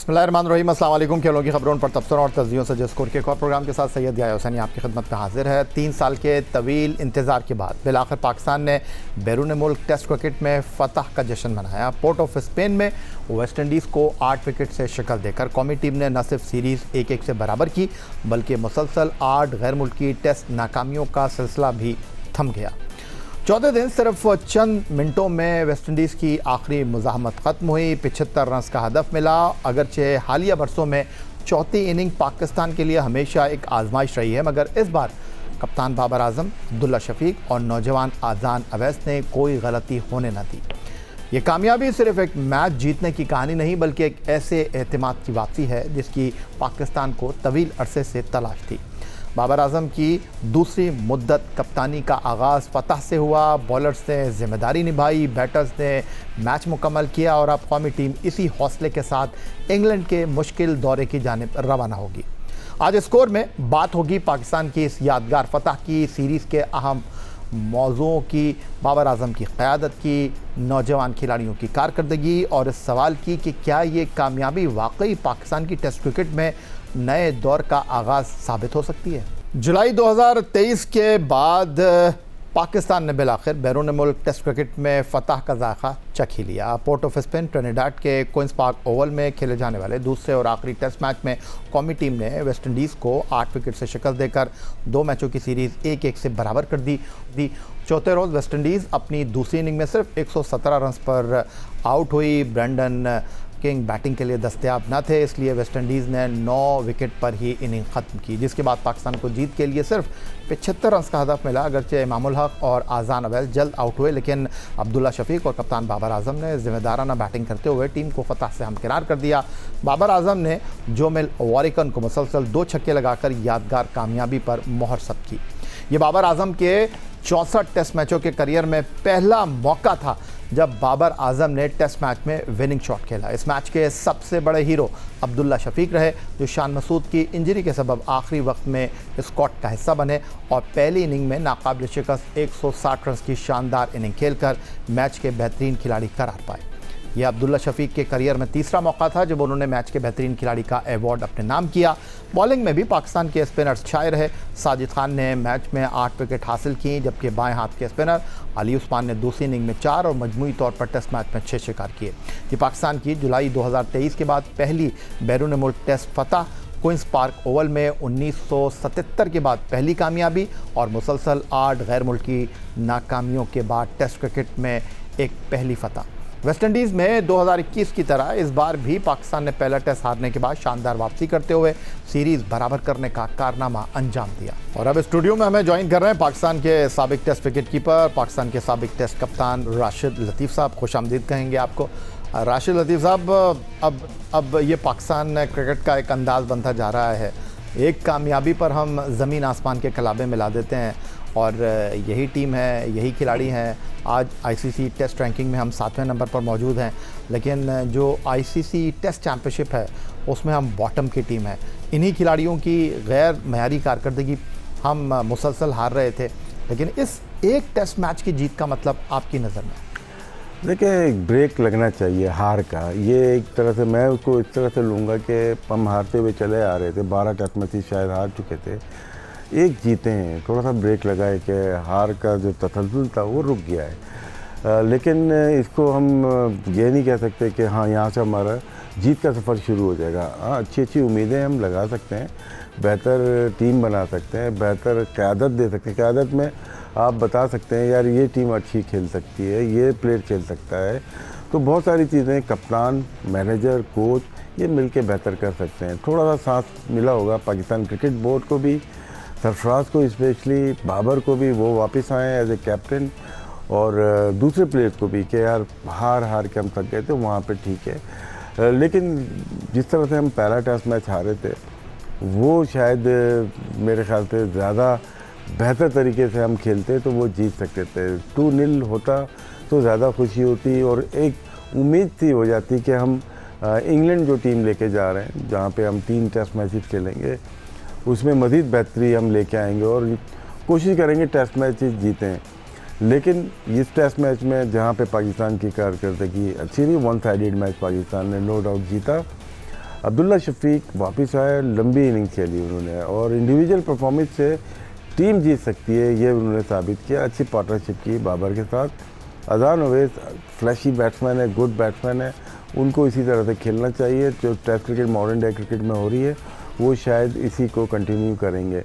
बिस्मिल्लाहिर्रहमानिर्रहीम, अस्सलाम वालेकुम। खेलों की खबरों पर तबसरा और तस्दीयों से स्कोर के एक और प्रोग्राम के साथ सैयद याया हुसैनी आपकी खिदमत में हाजिर है। 3 साल के तवील इंतज़ार के बाद बिलाखिर पाकिस्तान ने बैरून मुल्क टेस्ट क्रिकेट में फ़तह का जश्न मनाया। पोर्ट ऑफ स्पेन में वेस्ट इंडीज़ को 8 विकेट से शिकस्त देकर कौमी टीम ने न सिर्फ सीरीज़ 1-1 से बराबर की, बल्कि मुसलसल 8 गैर मुल्की टेस्ट नाकामियों का सिलसिला भी थम गया। 14 दिन सिर्फ चंद मिनटों में वेस्ट इंडीज़ की आखिरी मुज़ाहमत ख़त्म हुई। 75 रन का हदफ मिला। अगरचे हालिया बरसों में चौथी इनिंग पाकिस्तान के लिए हमेशा एक आजमाइश रही है, मगर इस बार कप्तान बाबर आजम, अब्दुल्ला शफीक और नौजवान आज़ान अवैस ने कोई गलती होने न दी। ये कामयाबी सिर्फ एक मैच जीतने की कहानी नहीं, बल्कि एक ऐसे एहतिमाद की वापसी है जिसकी पाकिस्तान को तवील अरसे से तलाश थी। बाबर आजम की दूसरी मुद्दत कप्तानी का आगाज़ फ़तह से हुआ। बॉलर्स ने ज़िम्मेदारी निभाई, बैटर्स ने मैच मुकम्मल किया और अब कौमी टीम इसी हौसले के साथ इंग्लैंड के मुश्किल दौरे की जानिब रवाना होगी। आज स्कोर में बात होगी पाकिस्तान की इस यादगार फ़तह की, सीरीज़ के अहम मौज़ूओं की, बाबर आजम की क़यादत की, नौजवान खिलाड़ियों की कारकर्दगी और इस सवाल की कि क्या ये कामयाबी वाकई पाकिस्तान की टेस्ट क्रिकेट में नए दौर का आगाज़ साबित हो सकती है। जुलाई 2023 के बाद पाकिस्तान ने बिलाखिर बैरून मुल्क टेस्ट क्रिकेट में फ़तह का जायका चख ही लिया। पोर्ट ऑफ स्पेन ट्रिनिडाड के क्वींस पार्क ओवल में खेले जाने वाले दूसरे और आखिरी टेस्ट मैच में कौमी टीम ने वेस्ट इंडीज़ को 8 विकेट से शिकस्त देकर 2 मैचों की सीरीज़ 1-1 से बराबर कर दी। चौथे रोज़ वेस्ट इंडीज़ अपनी दूसरी इनिंग में सिर्फ 117 रन पर आउट हुई। ब्रेंडन किंग बैटिंग के लिए दस्तयाब न थे, इसलिए वेस्ट इंडीज़ ने 9 विकेट पर ही इनिंग ख़त्म की, जिसके बाद पाकिस्तान को जीत के लिए सिर्फ 75 रन का हदफ मिला। अगरचे इमामुल हक और आज़ान अवैस जल्द आउट हुए, लेकिन अब्दुल्ला शफीक और कप्तान बाबर आजम ने ज़िम्मेदाराना बैटिंग करते हुए टीम को फ़तह से हमकिनार कर दिया। बाबर आजम ने जोमिल वॉरिकन को मुसलसल 2 छक्के लगाकर यादगार कामयाबी पर मोहर सद की। ये बाबर आजम के 64 टेस्ट मैचों के करियर में पहला मौका था जब बाबर आजम ने टेस्ट मैच में विनिंग शॉट खेला। इस मैच के सबसे बड़े हीरो अब्दुल्ला शफीक रहे, जो शान मसूद की इंजरी के सबब आखिरी वक्त में स्क्वाड का हिस्सा बने और पहली इनिंग में नाकाबिल शिकस्त 160 रन की शानदार इनिंग खेलकर मैच के बेहतरीन खिलाड़ी करार पाए। यह अब्दुल्ला शफीक के करियर में तीसरा मौका था जब उन्होंने मैच के बेहतरीन खिलाड़ी का अवार्ड अपने नाम किया। बॉलिंग में भी पाकिस्तान के स्पिनर्स छाए रहे। साजिद खान ने मैच में 8 विकेट हासिल की, जबकि बाएं हाथ के स्पिनर अली उस्मान ने दूसरी इनिंग में 4 और मजमूई तौर पर टेस्ट मैच में 6 शिकार किए। ये पाकिस्तान की जुलाई 2023 के बाद पहली बैरून मुल्क टेस्ट फ़तह, क्वींस पार्क ओवल में 1977 के बाद पहली कामयाबी और मुसलसल 8 गैर मुल्की नाकामियों के बाद टेस्ट क्रिकेट में एक पहली फ़तह। वेस्ट इंडीज़ में 2021 की तरह इस बार भी पाकिस्तान ने पहला टेस्ट हारने के बाद शानदार वापसी करते हुए सीरीज़ बराबर करने का कारनामा अंजाम दिया। और अब स्टूडियो में हमें ज्वाइन कर रहे हैं पाकिस्तान के साबिक टेस्ट विकेट कीपर, पाकिस्तान के साबिक टेस्ट कप्तान राशिद लतीफ़ साहब। खुशामदीद कहेंगे आपको। राशिद लतीफ़ साहब, अब ये पाकिस्तान क्रिकेट का एक अंदाज़ बनता जा रहा है। एक कामयाबी पर हम ज़मीन आसमान के कलाबे मिला देते हैं और यही टीम है, यही खिलाड़ी हैं। आज आईसीसी टेस्ट रैंकिंग में हम 7वें नंबर पर मौजूद हैं, लेकिन जो आईसीसी टेस्ट चैम्पियनशिप है उसमें हम बॉटम की टीम है। इन्हीं खिलाड़ियों की गैर मयारी कारकर्दगी हम मुसलसल हार रहे थे, लेकिन इस एक टेस्ट मैच की जीत का मतलब आपकी नज़र में? देखिए, एक ब्रेक लगना चाहिए हार का। ये एक तरह से मैं उसको इस तरह से लूँगा कि हम हारते हुए चले आ रहे थे, 12 टेस्ट में से शायद हार चुके थे, एक जीते हैं, थोड़ा सा ब्रेक लगा है कि हार का जो तसलसल था वो रुक गया है। लेकिन इसको हम ये नहीं कह सकते कि हाँ यहाँ से हमारा जीत का सफ़र शुरू हो जाएगा। हाँ, अच्छी उम्मीदें हम लगा सकते हैं, बेहतर टीम बना सकते हैं, बेहतर क़यादत दे सकते हैं। क़यादत में आप बता सकते हैं यार ये टीम अच्छी खेल सकती है, ये प्लेयर खेल सकता है। तो बहुत सारी चीज़ें कप्तान, मैनेजर, कोच ये मिल के बेहतर कर सकते हैं। थोड़ा सा साथ मिला होगा पाकिस्तान क्रिकेट बोर्ड को भी, सरफराज को स्पेशली, बाबर को भी, वो वापस आए एज ए कैप्टन, और दूसरे प्लेयर्स को भी कि यार हार के हम थक गए थे, वहाँ पे ठीक है। लेकिन जिस तरह से हम पहला टेस्ट मैच हारे थे वो शायद मेरे ख्याल से ज़्यादा बेहतर तरीके से हम खेलते तो वो जीत सकते थे। 2-0 होता तो ज़्यादा खुशी होती और एक उम्मीद थी हो जाती कि हम इंग्लैंड जो टीम लेके जा रहे हैं, जहाँ पे हम 3 टेस्ट मैचेस खेलेंगे, उसमें मज़ीद बेहतरी हम लेके आएंगे और कोशिश करेंगे टेस्ट मैच जीतें। लेकिन इस टेस्ट मैच में जहाँ पे पाकिस्तान की कारकर्दगी अच्छी रही, 1 साइडेड मैच पाकिस्तान ने नो डाउट जीता, अब्दुल्ला शफीक वापस आए, लंबी इनिंग्स खेली उन्होंने और इंडिविजुअल परफॉर्मेंस से टीम जीत सकती है, ये उन्होंने साबित किया। अच्छी पार्टनरशिप की बाबर के साथ। अजान ओवैस फ्लैशी बैट्समैन है, गुड बैट्समैन है, उनको इसी तरह से खेलना चाहिए। जो test cricket modern day cricket में हो रही है वो शायद इसी को कंटिन्यू करेंगे।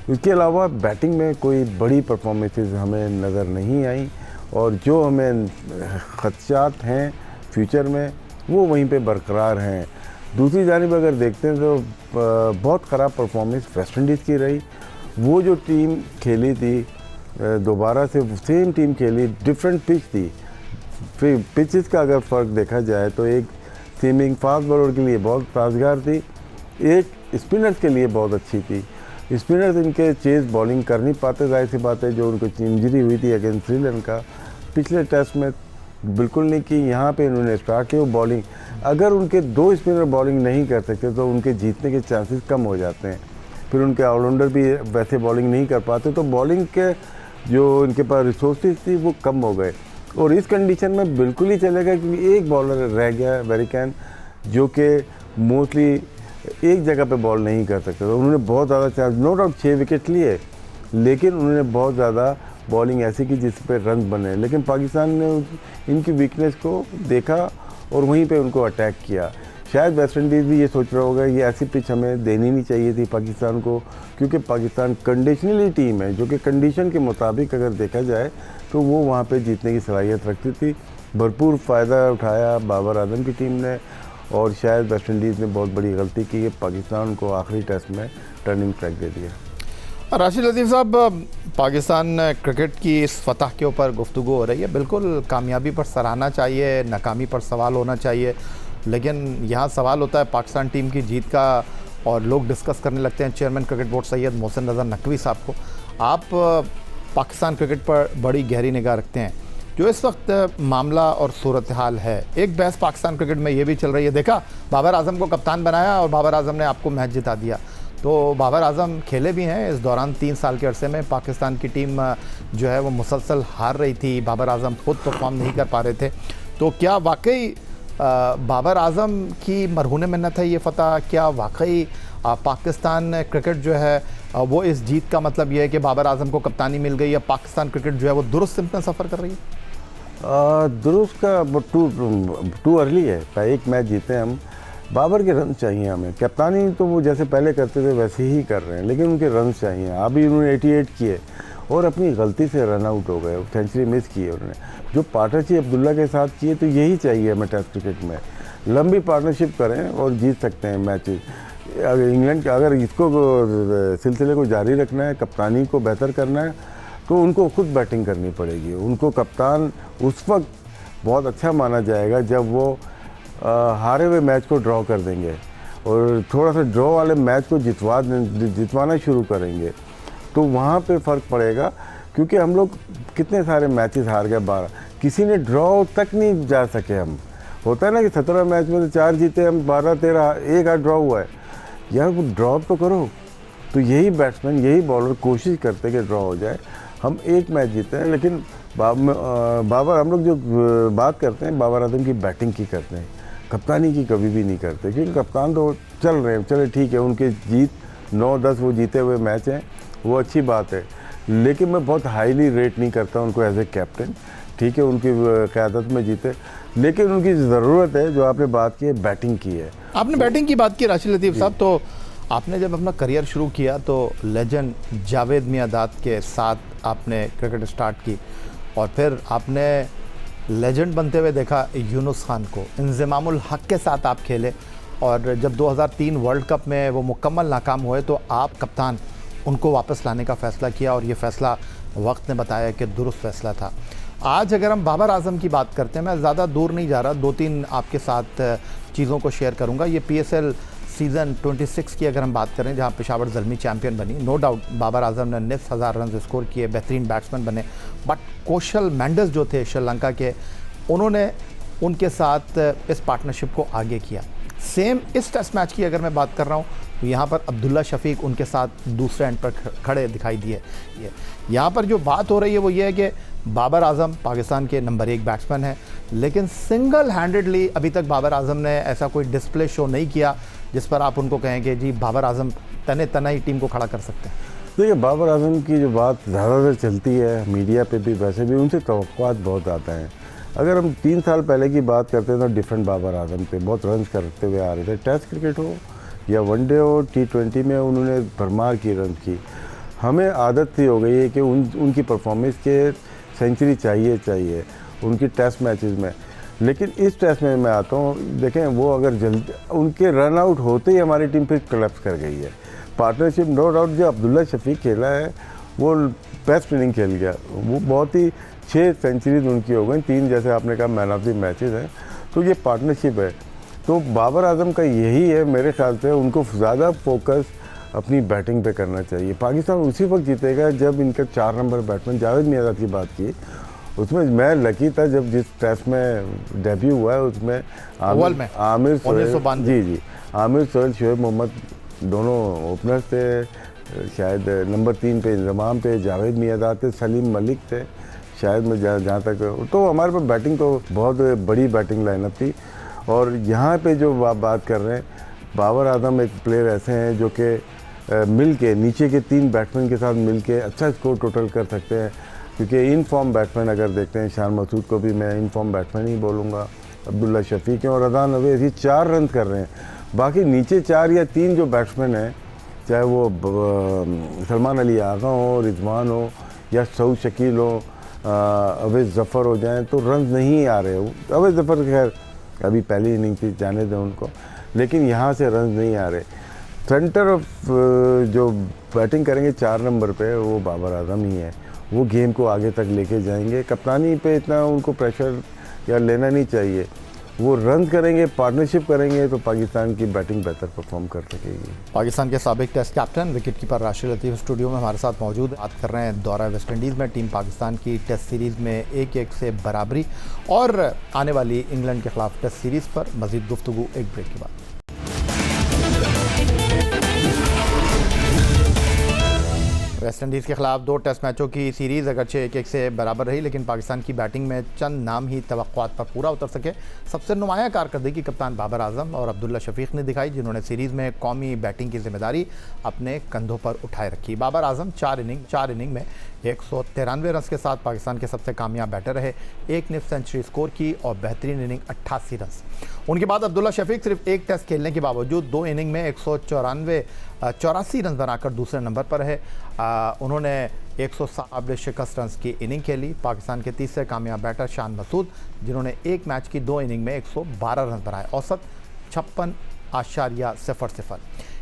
इसके अलावा बैटिंग में कोई बड़ी परफॉर्मेंसेस हमें नज़र नहीं आई और जो हमें खदशात हैं फ्यूचर में वो वहीं पे बरकरार हैं। दूसरी जानिब अगर देखते हैं तो बहुत ख़राब परफॉर्मेंस वेस्ट इंडीज़ की रही। वो जो टीम खेली थी दोबारा से सेम टीम खेली, डिफरेंट पिच थी। फिर पिचेस का अगर फ़र्क देखा जाए तो एक सीमिंग फास्ट बॉलर के लिए बहुत साजगार थी, एक स्पिनर्स के लिए बहुत अच्छी थी। स्पिनर्स इनके चेज बॉलिंग कर नहीं पाते, जाहिर सी बात है। जो उनको इंजरी हुई थी अगेंस्ट श्रीलंका पिछले टेस्ट में बिल्कुल नहीं की, यहाँ पे इन्होंने स्टार्ट किया। वो बॉलिंग अगर उनके 2 स्पिनर बॉलिंग नहीं कर सकते तो उनके जीतने के चांसेस कम हो जाते हैं। फिर उनके ऑलराउंडर भी वैसे बॉलिंग नहीं कर पाते तो बॉलिंग के जो इनके पास रिसोर्सेज थी वो कम हो गए। और इस कंडीशन में बिल्कुल ही चलेगा क्योंकि एक बॉलर रह गया वेरिकैन जो कि मोस्टली एक जगह पे बॉल नहीं कर सकते। तो उन्होंने बहुत ज़्यादा चांस, नो डाउट 6 विकेट लिए, लेकिन उन्होंने बहुत ज़्यादा बॉलिंग ऐसी की जिस पे रन बने। लेकिन पाकिस्तान ने इनकी वीकनेस को देखा और वहीं पे उनको अटैक किया। शायद वेस्ट इंडीज़ भी ये सोच रहा होगा ये ऐसी पिच हमें देनी नहीं चाहिए थी पाकिस्तान को, क्योंकि पाकिस्तान कंडीशनली टीम है जो कि कंडीशन के मुताबिक अगर देखा जाए तो वो वहाँ पे जीतने की सलाहियत रखती थी। भरपूर फ़ायदा उठाया बाबर आजम की टीम ने और शायद वेस्ट इंडीज़ ने बहुत बड़ी गलती की कि पाकिस्तान को आखिरी टेस्ट में टर्निंग ट्रैक दे दिया। राशिद लतीफ़ साहब, पाकिस्तान क्रिकेट की इस फतह के ऊपर गुफ्तगू हो रही है। बिल्कुल कामयाबी पर सराहना चाहिए, नाकामी पर सवाल होना चाहिए, लेकिन यहाँ सवाल होता है पाकिस्तान टीम की जीत का और लोग डिस्कस करने लगते हैं chairman cricket board Syed Mohsin Raza Naqvi साहब को। आप पाकिस्तान क्रिकेट पर बड़ी गहरी निगाह रखते हैं। जो इस वक्त मामला और सूरत हाल है, एक बहस पाकिस्तान क्रिकेट में ये भी चल रही है, देखा बाबर आजम को कप्तान बनाया और बाबर आजम ने आपको मैच जिता दिया। तो बाबर आजम खेले भी हैं इस दौरान, 3 साल के अरसे में पाकिस्तान की टीम जो है वो मुसलसल हार रही थी, बाबर आजम खुद परफॉर्म नहीं कर पा रहे थे। तो क्या वाकई बाबर आजम की मरहून मिन्नत है ये फतह? क्या वाकई पाकिस्तान क्रिकेट जो है वो इस जीत का मतलब ये है कि बाबर आजम को कप्तानी मिल गई या पाकिस्तान क्रिकेट जो है वो दुरुस्त सिमत में सफ़र कर रही है? दुरुस्त का टू अर्ली है। एक मैच जीते हम, बाबर के रन चाहिए हमें। कप्तानी तो वो जैसे पहले करते थे वैसे ही कर रहे हैं, लेकिन उनके रन चाहिए। अभी उन्होंने 88 किए और अपनी गलती से रन आउट हो गए, सेंचुरी मिस की है उन्होंने। जो पार्टनरशिप अब्दुल्ला के साथ किए तो यही चाहिए हमें टेस्ट क्रिकेट में। लंबी पार्टनरशिप करें और जीत सकते हैं मैचेस। अगर इंग्लैंड का अगर इसको सिलसिले को जारी रखना है, कप्तानी को बेहतर करना है, तो उनको खुद बैटिंग करनी पड़ेगी। उनको कप्तान उस वक्त बहुत अच्छा माना जाएगा जब वो हारे हुए मैच को ड्रॉ कर देंगे और थोड़ा सा ड्रॉ वाले मैच को जितवाना शुरू करेंगे, तो वहाँ पे फ़र्क पड़ेगा। क्योंकि हम लोग कितने सारे मैचेस हार गए, 12, किसी ने ड्रॉ तक नहीं जा सके हम। होता है ना कि 17 मैच में तो 4 जीते हम, 12-13 एक आध ड्रॉ हुआ है। यार वो ड्रॉ तो करो। तो यही बैट्समैन, यही बॉलर कोशिश करते कि ड्रॉ हो जाए। हम एक मैच जीते हैं, लेकिन बाबर, हम लोग जो बात करते हैं बाबर आजम की बैटिंग की करते हैं, कप्तानी की कभी भी नहीं करते। क्योंकि कप्तान तो चल रहे हैं, चले ठीक है, उनके जीत 9-10 वो जीते हुए मैच हैं, वो अच्छी बात है। लेकिन मैं बहुत हाईली रेट नहीं करता उनको एज ए कैप्टन। ठीक है, उनकी क़यादत में जीते, लेकिन उनकी ज़रूरत है, जो आपने बात की है, बैटिंग की है। आपने बैटिंग की बात की राशिद लतीफ़ साहब, तो आपने जब अपना करियर शुरू किया तो लेजेंड जावेद मियांदाद के साथ आपने क्रिकेट स्टार्ट की और फिर आपने लेजेंड बनते हुए देखा यूनुस खान को। इंज़मामुल हक के साथ आप खेले और जब 2003 वर्ल्ड कप में वो मुकम्मल नाकाम हुए तो आप कप्तान उनको वापस लाने का फ़ैसला किया और ये फ़ैसला वक्त ने बताया कि दुरुस्त फ़ैसला था। आज अगर हम बाबर आजम की बात करते हैं, मैं ज़्यादा दूर नहीं जा रहा, 2-3 आपके साथ चीज़ों को शेयर करूँगा। ये PSL सीज़न 26 की अगर हम बात करें, जहाँ पेशावर ज़ल्मी चैम्पियन बनी, नो डाउट बाबर आजम ने 19,000 रन स्कोर किए, बेहतरीन बैट्समैन बने, बट कोशल मेंडिस जो थे श्रीलंका के, उन्होंने उनके साथ इस पार्टनरशिप को आगे किया। सेम इस टेस्ट मैच की अगर मैं बात कर रहा हूँ तो यहाँ पर अब्दुल्ला शफीक उनके साथ दूसरे एंड पर खड़े दिखाई दिए। यहाँ पर जो बात हो रही है वो ये है कि बाबर आजम पाकिस्तान के नंबर 1 बैट्समैन है, लेकिन सिंगल हैंडेडली अभी तक बाबर आजम ने ऐसा कोई डिस्प्ले शो नहीं किया जिस पर आप उनको कहें कि जी बाबर आजम तने तना ही टीम को खड़ा कर सकते हैं। देखिए, बाबर आजम की जो बात ज़्यादातर चलती है मीडिया पे भी, वैसे भी उनसे तवक्कुआत बहुत आता है। अगर हम 3 साल पहले की बात करते हैं तो डिफरेंट बाबर आजम थे, बहुत रन्स करते हुए आ रहे थे। टेस्ट क्रिकेट हो या वनडे हो, T20 में उन्होंने भरमार की रन की। हमें आदत सी हो गई है कि उनकी परफॉर्मेंस के सेंचुरी चाहिए उनकी टेस्ट मैचेस में। लेकिन इस टेस्ट में मैं आता हूँ, देखें वो अगर जल्दी उनके रन आउट होते ही हमारी टीम फिर कोलैप्स कर गई है। पार्टनरशिप नो डाउट जो अब्दुल्ला शफीक खेला है वो बेस्ट इनिंग खेल गया, वो बहुत ही 6 सेंचुरीज उनकी हो गई, 3 जैसे आपने कहा मैन ऑफ द मैचेस हैं। तो ये पार्टनरशिप है। तो बाबर आजम का यही है मेरे ख्याल से, उनको ज़्यादा फोकस अपनी बैटिंग पे करना चाहिए। पाकिस्तान उसी वक्त जीतेगा जब इनका 4 नंबर बैट्समैन जावेद मियाँदाद की बात की, उसमें मैं लकी था जब जिस टेस्ट में डेब्यू हुआ है उसमें आमिर सोहेल जी आमिर सोहेल शोएब मोहम्मद दोनों ओपनर्स थे, शायद नंबर 3 पे इंजमाम थे, जावेद मियाँदाद थे, सलीम मलिक थे, शायद मैं जहाँ तक, तो हमारे पास बैटिंग तो बहुत बड़ी बैटिंग लाइनअप थी। और यहाँ पे जो बात कर रहे हैं, बाबर आजम एक प्लेयर ऐसे हैं जो कि मिल के नीचे के 3 बैट्समैन के साथ मिल के अच्छा स्कोर टोटल कर सकते हैं। क्योंकि इन फॉर्म बैट्समैन अगर देखते हैं, शान मसूद को भी मैं इन फॉर्म बैट्समैन ही बोलूँगा, अब्दुल्ला शफीक हैं और अदान अवैस, ये 4 रन कर रहे हैं। बाकी नीचे 4 या 3 जो बैट्समैन हैं, चाहे वो सलमान अली आगा हो, रिजवान हो या सऊद शकील हो, अवैस ज़फ़र हो जाएं, तो रन नहीं आ रहे। अवैस ज़फ़र खैर अभी पहली इनिंग थी, जाने दें उनको, लेकिन यहाँ से रन नहीं आ रहे। सेंटर ऑफ जो बैटिंग करेंगे 4 नंबर पे वो बाबर आजम ही है, वो गेम को आगे तक लेके जाएंगे। कप्तानी पे इतना उनको प्रेशर या लेना नहीं चाहिए, वो रन करेंगे, पार्टनरशिप करेंगे तो पाकिस्तान की बैटिंग बेहतर परफॉर्म कर सकेगी। पाकिस्तान के साबिक test captain wicket keeper Rashid Latif studio में हमारे साथ मौजूद। बात कर रहे हैं दौरा वेस्ट इंडीज़ में टीम पाकिस्तान की टेस्ट सीरीज़ में 1-1 से बराबरी और आने वाली इंग्लैंड के खिलाफ टेस्ट सीरीज़ पर मज़ीद गुफ्तगू एक ब्रेक के बाद। वेस्ट इंडीज़ के खिलाफ 2 टेस्ट मैचों की सीरीज़ अगरचे 1-1 से बराबर रही, लेकिन पाकिस्तान की बैटिंग में चंद नाम ही तवक्कुआत पर पूरा उतर सके। सबसे नुमाया कारकर्दगी कप्तान बाबर आजम और अब्दुल्ला शफीक ने दिखाई, जिन्होंने सीरीज़ में कौमी बैटिंग की जिम्मेदारी अपने कंधों पर उठाए रखी। बाबर आजम 4 इनिंग में 193 रन के साथ पाकिस्तान के सबसे कामयाब बैटर रहे, 1 निफ सेंचुरी स्कोर की और बेहतरीन इनिंग 88 रन। उनके बाद अब्दुल्ला शफीक सिर्फ 1 टेस्ट खेलने के बावजूद 2 इनिंग में 184 रन बनाकर दूसरे नंबर पर है। उन्होंने 107 शिकस्त रन की इनिंग खेली। पाकिस्तान के तीसरे कामयाब बैटर शान मसूद, जिन्होंने 1 मैच की 2 इनिंग में 112 रन बनाए, औसत 56.00,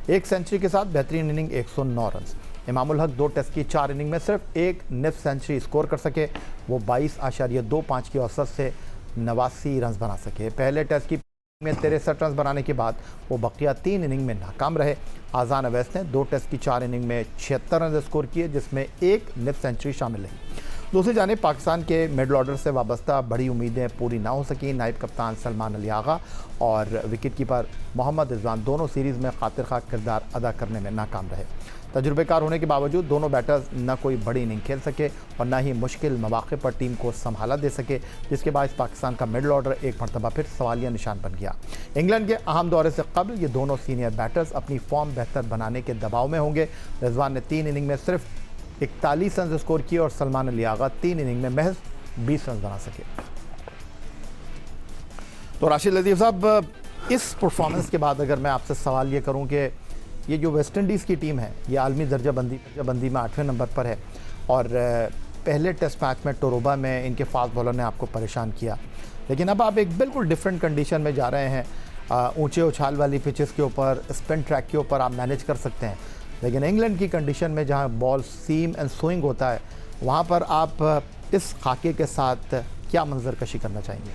1 सेंचुरी के साथ बेहतरीन inning 109 run. Imamul Haq 2 test की 4 इनिंग में सिर्फ 1 निफ सेंचुरी स्कोर कर सके, वो 22.25 की औसत से 89 रन बना सके। पहले टेस्ट की में 63 रन बनाने के बाद वो बकिया 3 इनिंग में नाकाम रहे। आज़ान अवैस ने 2 टेस्ट की 4 इनिंग में 76 रन स्कोर किए, जिसमें 1 निफ सेंचुरी शामिल रही। दूसरी जानिब पाकिस्तान के मिडल ऑर्डर से वाबस्ता बड़ी उम्मीदें पूरी ना हो सकी। नायब कप्तान सलमान अली आगा और विकेट कीपर मोहम्मद रिजवान दोनों सीरीज़ में खातिर खा किरदार अदा करने में नाकाम रहे। तजुर्बेकार होने के बावजूद दोनों बैटर्स न कोई बड़ी इनिंग खेल सके और न ही मुश्किल मौके पर टीम को संभाला दे सके, जिसके बायस पाकिस्तान का मिडल ऑर्डर एक मरतबा फिर सवालिया निशान बन गया। इंग्लैंड के अहम दौरे से कबल ये दोनों सीनियर बैटर्स अपनी फॉर्म बेहतर बनाने के दबाव में होंगे। रिजवान ने 3 इनिंग में सिर्फ 41 रन स्कोर किए और सलमान अली आगा 3 इनिंग में महज 20 रन बना सके। तो राशिद लतीफ़ साहब, इस परफॉर्मेंस के बाद अगर मैं आपसे सवाल ये करूं कि ये जो वेस्ट इंडीज़ की टीम है ये आलमी दर्जाबंदी में 8वें नंबर पर है और पहले टेस्ट मैच में टोरोबा में इनके फास्ट बॉलर ने आपको परेशान किया, लेकिन अब आप एक बिल्कुल डिफरेंट कंडीशन में जा रहे हैं। ऊंचे उछाल वाली पिचेस के ऊपर, स्पिन ट्रैक के ऊपर आप मैनेज कर सकते हैं, लेकिन इंग्लैंड की कंडीशन में जहां बॉल सीम एंड स्विंग होता है वहां पर आप इस खाके के साथ क्या मंजर कशी करना चाहेंगे?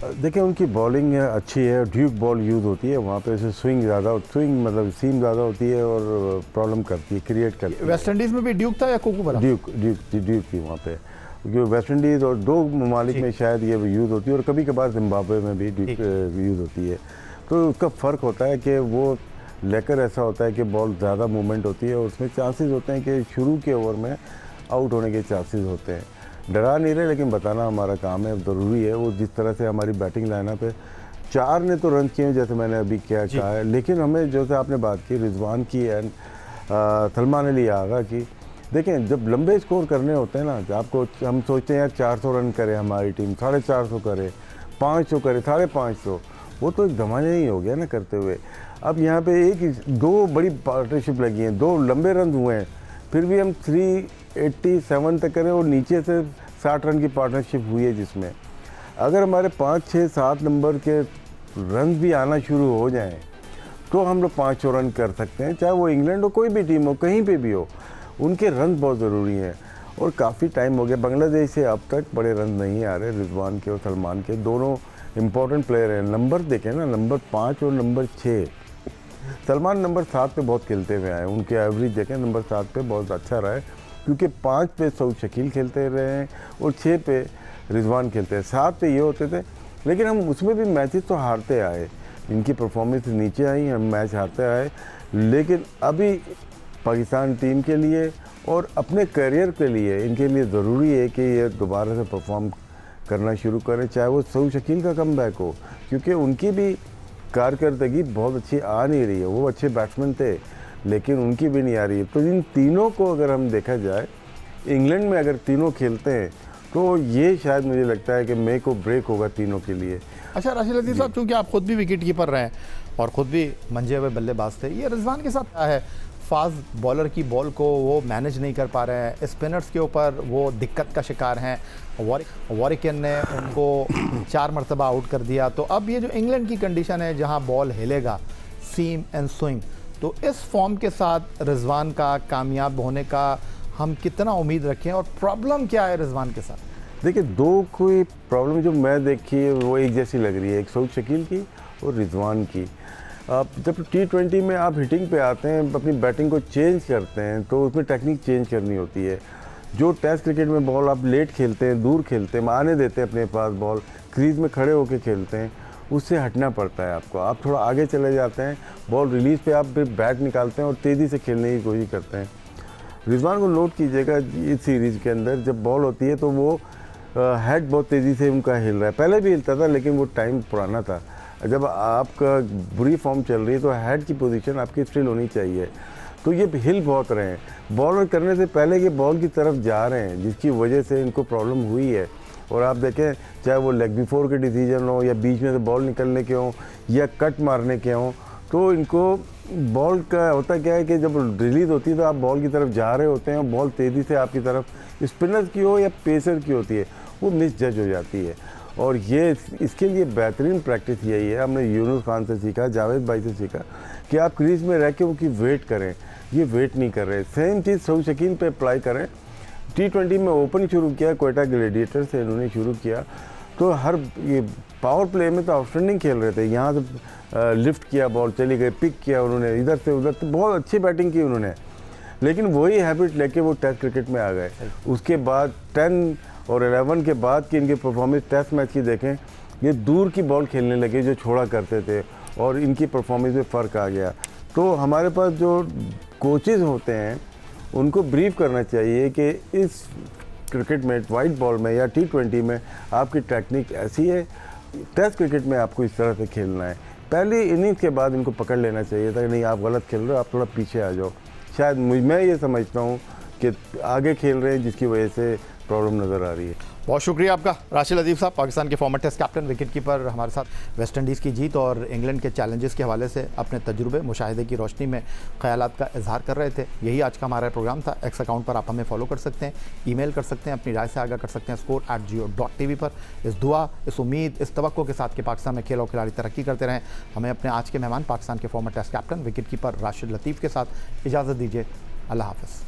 देखिए, उनकी बॉलिंग अच्छी है, ड्यूक बॉल यूज़ होती है वहाँ पे, स्विंग मतलब सीम ज़्यादा होती है और प्रॉब्लम करती है, क्रिएट करती है। वेस्ट इंडीज़ में भी ड्यूक था या कोको? ड्यूक थी वहाँ पे, क्योंकि वेस्ट इंडीज़ और 2 ममालिक में शायद ये यूज़ होती है और कभी कभार जिम्बाब्वे में भी ड्यूक यूज़ होती है। तो उसका फ़र्क होता है कि वो लेकर ऐसा होता है कि बॉल ज़्यादा मूवमेंट होती है और उसमें चांसेस होते हैं कि शुरू के ओवर में आउट होने के चांसेस होते हैं। डरा नहीं रहे, लेकिन बताना हमारा काम है, ज़रूरी है। वो जिस तरह से हमारी बैटिंग लाइनअप है, 4 ने तो रन किए जैसे मैंने अभी क्या कहा है, लेकिन हमें जैसे आपने बात की रिजवान की एंड सलमान अली आगा की, देखें जब लंबे स्कोर करने होते हैं ना, आपको हम सोचते हैं यार 400 रन करे हमारी टीम, 450 करे, 500 करे, 550, वो तो एक धमाने ही हो गया ना करते हुए। अब यहाँ पे एक 2 बड़ी पार्टनरशिप लगी हैं, 2 लंबे रन हुए हैं, फिर भी हम 387 तक करें और नीचे से 60 रन की पार्टनरशिप हुई है, जिसमें अगर हमारे 5, 6, 7 नंबर के रन भी आना शुरू हो जाएं तो हम लोग 500 रन कर सकते हैं, चाहे वो इंग्लैंड हो, कोई भी टीम हो, कहीं पे भी हो, उनके रन बहुत ज़रूरी हैं। और काफ़ी टाइम हो गया बांग्लादेश से अब तक बड़े रन नहीं आ रहे, रिजवान के और सलमान के, दोनों इम्पोर्टेंट प्लेयर हैं। नंबर देखें ना, नंबर 5 और नंबर 6, सलमान नंबर 7 पे बहुत खेलते हुए आए, उनके एवरेज देखें नंबर 7 पे बहुत अच्छा रहा है, क्योंकि 5 पे सऊद शकील खेलते रहे हैं और 6 पे रिजवान खेलते हैं, 7 पे ये होते थे। लेकिन हम उसमें भी मैचेस तो हारते आए, इनकी परफॉर्मेंस नीचे आई, हम मैच हारते आए। लेकिन अभी पाकिस्तान टीम के लिए और अपने करियर के लिए इनके लिए ज़रूरी है कि ये दोबारा से परफॉर्म करना शुरू करें, चाहे वो सऊद शकील का कमबैक हो, क्योंकि उनकी भी कारकर्दगी बहुत अच्छी आ नहीं रही है। वो अच्छे बैट्समैन थे लेकिन उनकी भी नहीं आ रही है। तो इन तीनों को अगर हम देखा जाए, इंग्लैंड में अगर तीनों खेलते हैं तो ये शायद मुझे लगता है कि मेक और ब्रेक होगा तीनों के लिए। अच्छा राशिद लतीफ़ साहब, चूँकि आप खुद भी विकेट कीपर रहे हैं और ख़ुद भी मंजे हुए बल्लेबाज थे, ये रिजवान के साथ क्या है? फास्ट बॉलर की बॉल को वो मैनेज नहीं कर पा रहे हैं, स्पिनर्स के ऊपर वो दिक्कत का शिकार हैं। वॉरिकन ने उनको 4 मरतबा आउट कर दिया। तो अब ये जो इंग्लैंड की कंडीशन है जहां बॉल हिलेगा, सीम एंड स्विंग, तो इस फॉर्म के साथ रिजवान का कामयाब होने का हम कितना उम्मीद रखें और प्रॉब्लम क्या है रिजवान के साथ? देखिए, 2 कोई प्रॉब्लम जो मैं देखी है वो एक जैसी लग रही है, एक सऊद शकील की और रिजवान की। आप जब T20 में आप हिटिंग पे आते हैं, अपनी बैटिंग को चेंज करते हैं, तो उसमें टेक्निक चेंज करनी होती है। जो टेस्ट क्रिकेट में बॉल आप लेट खेलते हैं, दूर खेलते हैं, आने देते हैं अपने पास बॉल, क्रीज में खड़े होकर खेलते हैं, उससे हटना पड़ता है आपको। आप थोड़ा आगे चले जाते हैं, बॉल रिलीज़ पे आप फिर बैट निकालते हैं और तेज़ी से खेलने की कोशिश करते हैं। रिजवान को नोट कीजिएगा, इस सीरीज़ के अंदर जब बॉल होती है तो वो हेड बहुत तेज़ी से उनका हिल रहा है, पहले भी हिलता था लेकिन वो टाइम पुराना था। जब आपका बुरी फॉर्म चल रही है तो हेड की पोजीशन आपकी स्टिल होनी चाहिए। तो ये हिल बहुत रहे हैं, बॉल करने से पहले के बॉल की तरफ जा रहे हैं, जिसकी वजह से इनको प्रॉब्लम हुई है। और आप देखें, चाहे वो लेग बिफोर के डिसीजन हो या बीच में से बॉल निकलने के हों या कट मारने के हों, तो इनको बॉल का होता क्या है कि जब रिलीज़ होती है तो आप बॉल की तरफ जा रहे होते हैं और बॉल तेज़ी से आपकी तरफ, स्पिनर की हो या पेसर की होती है, वो मिस जज हो जाती है। और ये इसके लिए बेहतरीन प्रैक्टिस यही है, हमने यूनुस खान से सीखा, जावेद भाई से सीखा, कि आप क्रीज में रह के उनकी वेट करें। ये वेट नहीं कर रहे। सेम चीज़ सऊद शकील पे अप्लाई करें। T20 में ओपन शुरू किया, कोयटा ग्लेडिएटर से इन्होंने शुरू किया, तो हर ये पावर प्ले में तो आउटस्टैंडिंग खेल रहे थे। यहाँ से लिफ्ट किया, बॉल चली गई, पिक किया उन्होंने, इधर से उधर, तो बहुत अच्छी बैटिंग की उन्होंने। लेकिन वही हैबिट लेके वो टेस्ट क्रिकेट में आ गए। उसके बाद 10 और 11 के बाद की इनकी परफॉर्मेंस टेस्ट मैच की देखें, ये दूर की बॉल खेलने लगे जो छोड़ा करते थे और इनकी परफॉर्मेंस में फ़र्क आ गया। तो हमारे पास जो कोचेज़ होते हैं उनको ब्रीफ करना चाहिए कि इस क्रिकेट में, वाइट बॉल में या T20 में आपकी टेक्निक ऐसी है, टेस्ट क्रिकेट में आपको इस तरह से खेलना है। पहली इनिंग्स के बाद इनको पकड़ लेना चाहिए था कि नहीं आप गलत खेल रहे हो, आप थोड़ा पीछे आ जाओ। शायद मैं ये समझता हूँ कि आगे खेल रहे हैं जिसकी वजह से प्रॉब्लम नज़र आ रही है। बहुत शुक्रिया आपका राशिद लतीफ़ साहब, पाकिस्तान के former test captain, wicket keeper, हमारे साथ वेस्ट इंडीज़ की जीत और इंग्लैंड के चैलेंजेस के हवाले से अपने तजुर्बे, मुशाहिदे की रोशनी में ख़यालात का इजहार कर रहे थे। यही आज का हमारा प्रोग्राम था। एक्स अकाउंट पर आप हमें फॉलो कर सकते हैं, ईमेल कर सकते हैं, अपनी राय से आगाह कर सकते हैं score@geo.tv पर। इस दुआ, इस उम्मीद, इस तवक्को के साथ कि पाकिस्तान में खेल और खिलाड़ी तरक्की करते रहें, हमें अपने आज के मेहमान पाकिस्तान के former test captain, wicket keeper Rashid Latif के साथ इजाज़त दीजिए। अल्लाह हाफ़िज़।